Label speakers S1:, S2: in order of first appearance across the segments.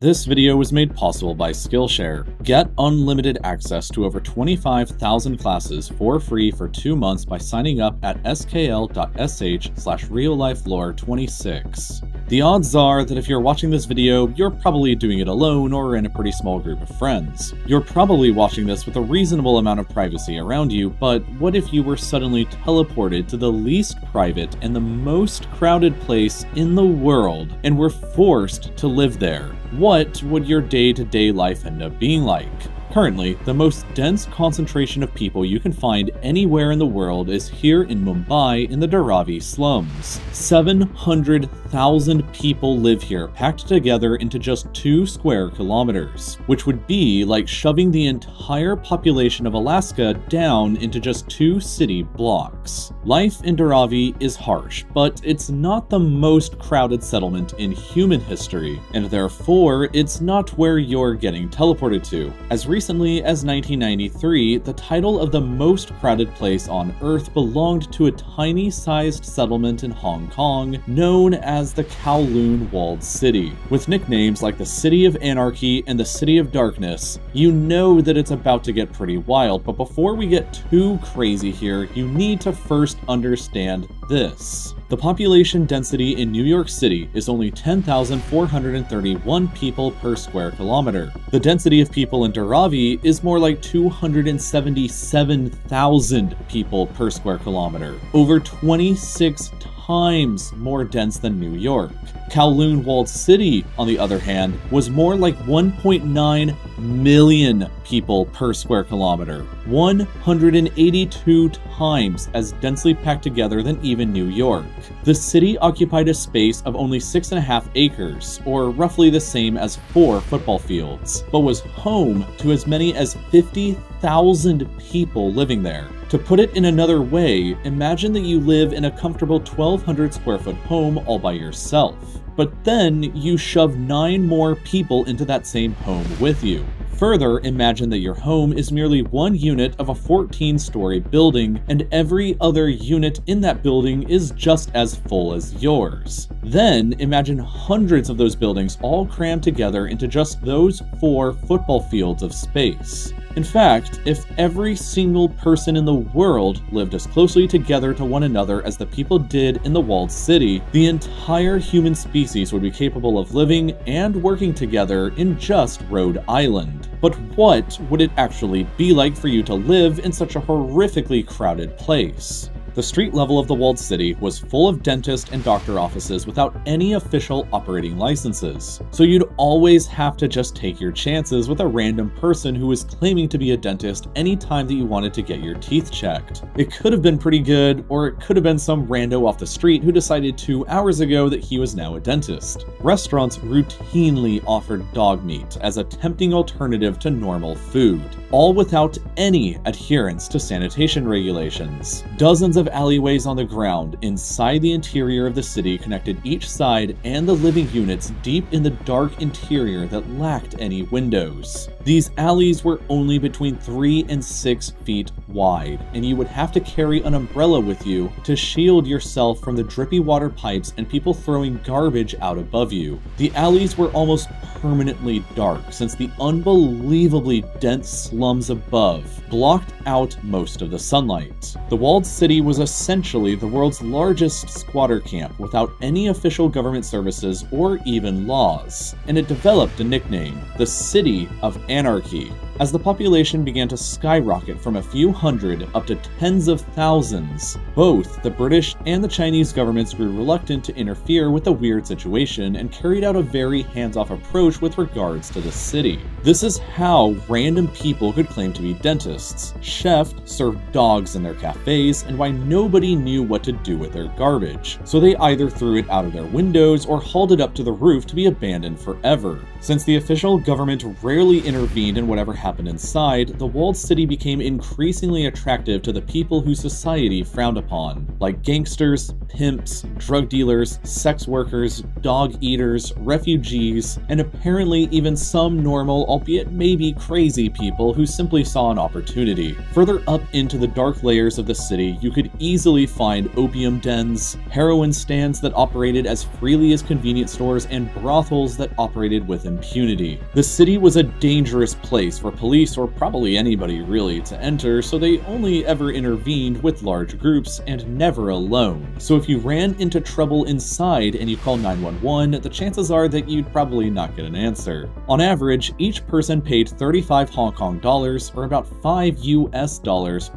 S1: This video was made possible by SKILLSHARE. Get unlimited access to over 25,000 classes for free for 2 months by signing up at skl.sh/reallifelore26. The odds are that if you're watching this video, you're probably doing it alone or in a pretty small group of friends. You're probably watching this with a reasonable amount of privacy around you, but what if you were suddenly teleported to the least private and the most crowded place in the world and were forced to live there? What would your day-to-day life end up being like? Currently, the most dense concentration of people you can find anywhere in the world is here in Mumbai in the Dharavi Slums. 700,000 people live here, packed together into just 2 square kilometers, which would be like shoving the entire population of Alaska down into just 2 city blocks. Life in Dharavi is harsh, but it's not the most crowded settlement in human history, and therefore it's not where you're getting teleported to. As recently as 1993, the title of the most crowded place on Earth belonged to a tiny-sized settlement in Hong Kong known as the Kowloon Walled City. With nicknames like the City of Anarchy and the City of Darkness, you know that it's about to get pretty wild, but before we get too crazy here, you need to first understand this. The population density in New York City is only 10,431 people per square kilometer. The density of people in Dharavi is more like 277,000 people per square kilometer, over 26 times more dense than New York. Kowloon Walled City, on the other hand, was more like 1.9 million people per square kilometer, 182 times as densely packed together than even New York. The city occupied a space of only 6.5 acres, or roughly the same as 4 football fields, but was home to as many as 50,000 people living there. To put it in another way, imagine that you live in a comfortable 1,200 square foot home all by yourself. But then you shove 9 more people into that same home with you. Further, imagine that your home is merely one unit of a 14-story building, and every other unit in that building is just as full as yours. Then imagine hundreds of those buildings all crammed together into just those 4 football fields of space. In fact, if every single person in the world lived as closely together to one another as the people did in the Walled City, the entire human species would be capable of living and working together in just Rhode Island. But what would it actually be like for you to live in such a horrifically crowded place? The street level of the Walled City was full of dentist and doctor offices without any official operating licenses, so you'd always have to just take your chances with a random person who was claiming to be a dentist anytime that you wanted to get your teeth checked. It could have been pretty good, or it could have been some rando off the street who decided 2 hours ago that he was now a dentist. Restaurants routinely offered dog meat as a tempting alternative to normal food, all without any adherence to sanitation regulations. Dozens of alleyways on the ground inside the interior of the city connected each side and the living units deep in the dark interior that lacked any windows. These alleys were only between 3 and 6 feet wide, and you would have to carry an umbrella with you to shield yourself from the drippy water pipes and people throwing garbage out above you. The alleys were almost permanently dark since the unbelievably dense slums above blocked out most of the sunlight. The Walled City was essentially the world's largest squatter camp without any official government services or even laws, and it developed a nickname, the City of Anarchy. As the population began to skyrocket from a few hundred up to tens of thousands, both the British and the Chinese governments grew reluctant to interfere with the weird situation and carried out a very hands-off approach with regards to the city. This is how random people could claim to be dentists, chefs served dogs in their cafes, and why nobody knew what to do with their garbage, so they either threw it out of their windows or hauled it up to the roof to be abandoned forever. Since the official government rarely intervened in whatever happened happened inside, the walled city became increasingly attractive to the people who society frowned upon, like gangsters, pimps, drug dealers, sex workers, dog eaters, refugees, and apparently even some normal, albeit maybe crazy people who simply saw an opportunity. Further up into the dark layers of the city, you could easily find opium dens, heroin stands that operated as freely as convenience stores, and brothels that operated with impunity. The city was a dangerous place for police, or probably anybody really, to enter, so they only ever intervened with large groups and never alone. So if you ran into trouble inside and you call 911, the chances are that you'd probably not get an answer. On average, each person paid 35 Hong Kong dollars, or about $5 US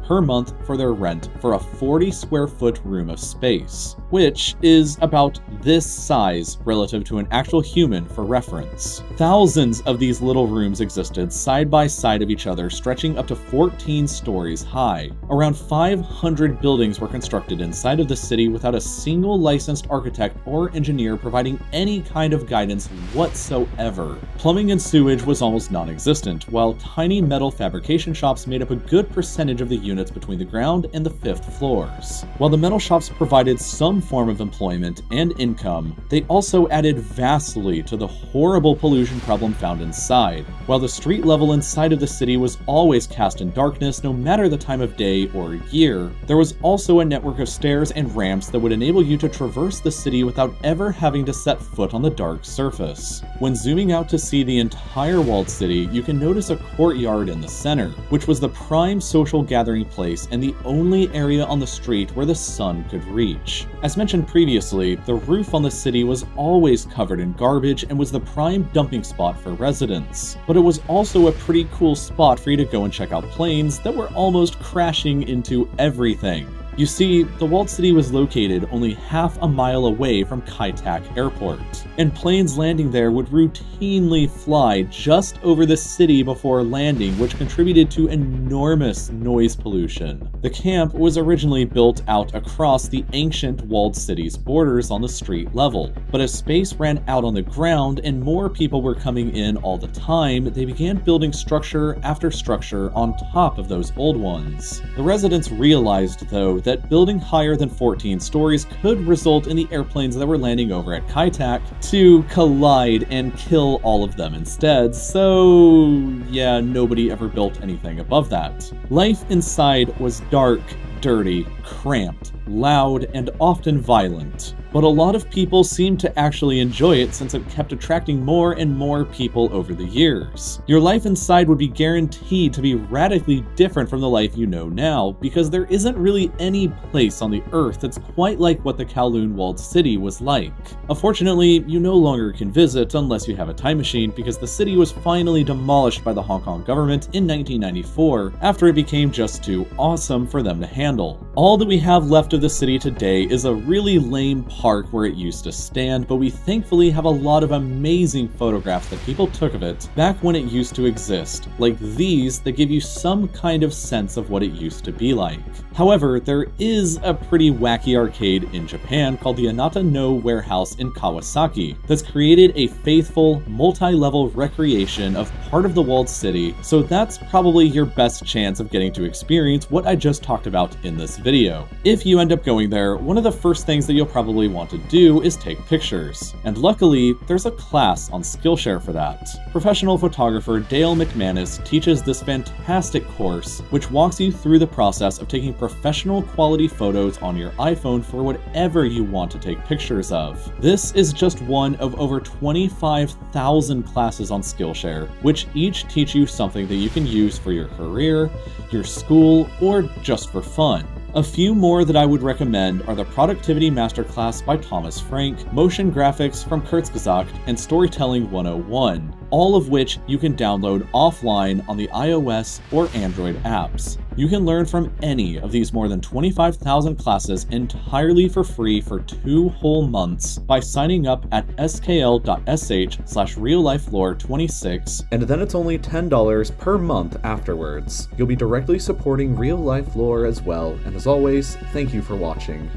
S1: per month for their rent for a 40 square foot room of space, which is about this size relative to an actual human for reference. Thousands of these little rooms existed side by side of each other, stretching up to 14 stories high. Around 500 buildings were constructed inside of the city without a single licensed architect or engineer providing any kind of guidance whatsoever. Plumbing and sewage was almost non-existent, while tiny metal fabrication shops made up a good percentage of the units between the ground and the 5th floors. While the metal shops provided some form of employment and income, they also added vastly to the horrible pollution problem found inside. While the street level inside of the city was always cast in darkness no matter the time of day or year, there was also a network of stairs and ramps that would enable you to traverse the city without ever having to set foot on the dark surface. When zooming out to see the entire walled city, you can notice a courtyard in the center, which was the prime social gathering place and the only area on the street where the sun could reach. As mentioned previously, the roof on the city was always covered in garbage and was the prime dumping spot for residents. But it was also a pretty cool spot for you to go and check out planes that were almost crashing into everything. You see, the walled city was located only half a mile away from Kai Tak Airport, and planes landing there would routinely fly just over the city before landing, which contributed to enormous noise pollution. The camp was originally built out across the ancient walled city's borders on the street level, but as space ran out on the ground and more people were coming in all the time, they began building structure after structure on top of those old ones. The residents realized, though, that building higher than 14 stories could result in the airplanes that were landing over at Kai Tak to collide and kill all of them instead, so yeah, nobody ever built anything above that. Life inside was dark, dirty, cramped, loud, and often violent. But a lot of people seemed to actually enjoy it since it kept attracting more and more people over the years. Your life inside would be guaranteed to be radically different from the life you know now, because there isn't really any place on the earth that's quite like what the Kowloon Walled City was like. Unfortunately, you no longer can visit unless you have a time machine, because the city was finally demolished by the Hong Kong government in 1994 after it became just too awesome for them to handle. All that we have left of the city today is a really lame park where it used to stand, but we thankfully have a lot of amazing photographs that people took of it back when it used to exist, like these that give you some kind of sense of what it used to be like. However, there is a pretty wacky arcade in Japan called the Anata no Warehouse in Kawasaki that's created a faithful, multi-level recreation of part of the walled city, so that's probably your best chance of getting to experience what I just talked about in this video. If you end up going there, one of the first things that you'll probably want to do is take pictures, and luckily there's a class on Skillshare for that. Professional photographer Dale McManus teaches this fantastic course which walks you through the process of taking professional quality photos on your iPhone for whatever you want to take pictures of. This is just one of over 25,000 classes on Skillshare, which each teach you something that you can use for your career, your school, or just for fun. A few more that I would recommend are the Productivity Masterclass by Thomas Frank, Motion Graphics from Kurzgesagt, and Storytelling 101, all of which you can download offline on the iOS or Android apps. You can learn from any of these more than 25,000 classes entirely for free for 2 whole months by signing up at skl.sh/reallifelore26, and then it's only $10 per month afterwards. You'll be directly supporting real life lore as well, and as always, thank you for watching.